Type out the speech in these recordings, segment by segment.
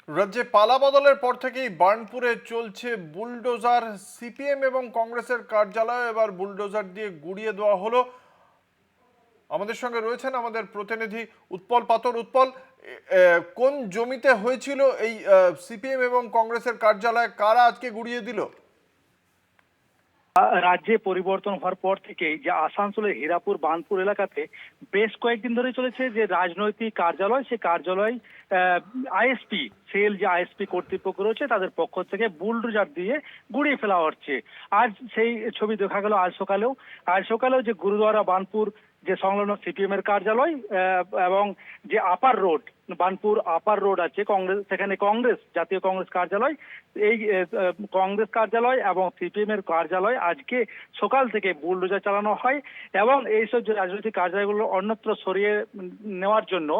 রাজ্যে পালা বদলের পর থেকেই বার্নপুরে চলছে বুলডোজার। সিপিএম এবং কংগ্রেসের কার্যালয় এবার বুলডোজার দিয়ে গুড়িয়ে দেওয়া হলো। আমাদের সঙ্গে রয়েছেন আমাদের প্রতিনিধি উৎপল পাতর। উৎপল, কোন জমিতে হয়েছিল এই সিপিএম এবং কংগ্রেসের কার্যালয়, কারা আজকে গুড়িয়ে দিল? রাজ্যে পরিবর্তন হওয়ার পর থেকেই যে আসানসোলের হীরাপুর বার্নপুর এলাকাতে বেশ কয়েকদিন ধরে চলেছে যে রাজনৈতিক কার্যালয়, সে কার্যালয় আইএসপি সেল যে আইএসপি কর্তৃপক্ষ রয়েছে তাদের পক্ষ থেকে বুলডোজার দিয়ে গুড়িয়ে ফেলা হচ্ছে। আজ সেই ছবি দেখা গেল আজ সকালেও যে গুরুদ্বারা বার্নপুর যে সংলগ্ন সিপিএম এর কার্যালয় এবং যে আপার রোড বার্নপুর আপার রোড আছে কংগ্রেস, সেখানে জাতীয় কংগ্রেস কার্যালয়, এই কংগ্রেস কার্যালয় এবং সিপিএম এর কার্যালয় আজকে সকাল থেকে বুলডোজার চালানো হয় এবং এইসব যে রাজনৈতিক কার্যালয়গুলো অন্যত্র সরিয়ে নেওয়ার জন্য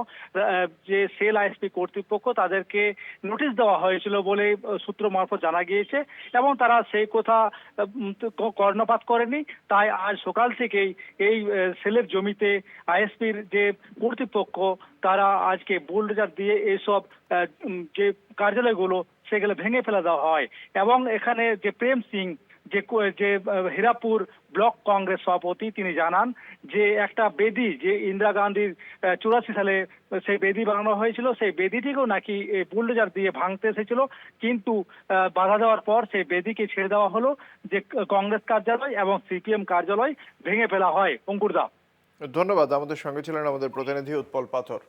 যে সেল আইএসপি কর্তৃপক্ষ তাদেরকে নোটিশ দেওয়া হয়েছিল বলে সূত্র মারফত জানা গিয়েছে এবং তারা সেই কথা কর্ণপাত করেনি। তাই আজ সকাল থেকেই এই সেলের জমিতে আইএসপির যে কর্তৃপক্ষ তারা আজকে বুলডোজার দিয়ে এইসব যে কার্যালয়গুলো সেগুলো ভেঙে ফেলে দেওয়া হয় এবং এখানে যে প্রেম সিং যে হীরাপুর ব্লক কংগ্রেস সভাপতি তিনি জানান যে একটা বেদি যে ইন্দিরা গান্ধীর 84 সালে সেই বেদি বানানো হয়েছিল, সেই বেদিটিকেও নাকি বুলডোজার দিয়ে ভাঙতে এসেছিল, কিন্তু বাধা দেওয়ার পর সেই বেদিকে ছেড়ে দেওয়া হলো। যে কংগ্রেস কার্যালয় এবং সিপিএম কার্যালয় ভেঙে ফেলা হয়। অঙ্কুরদা, ধন্যবাদ। আমাদের সঙ্গে ছিলেন আমাদের প্রতিনিধি উৎপল পাথর।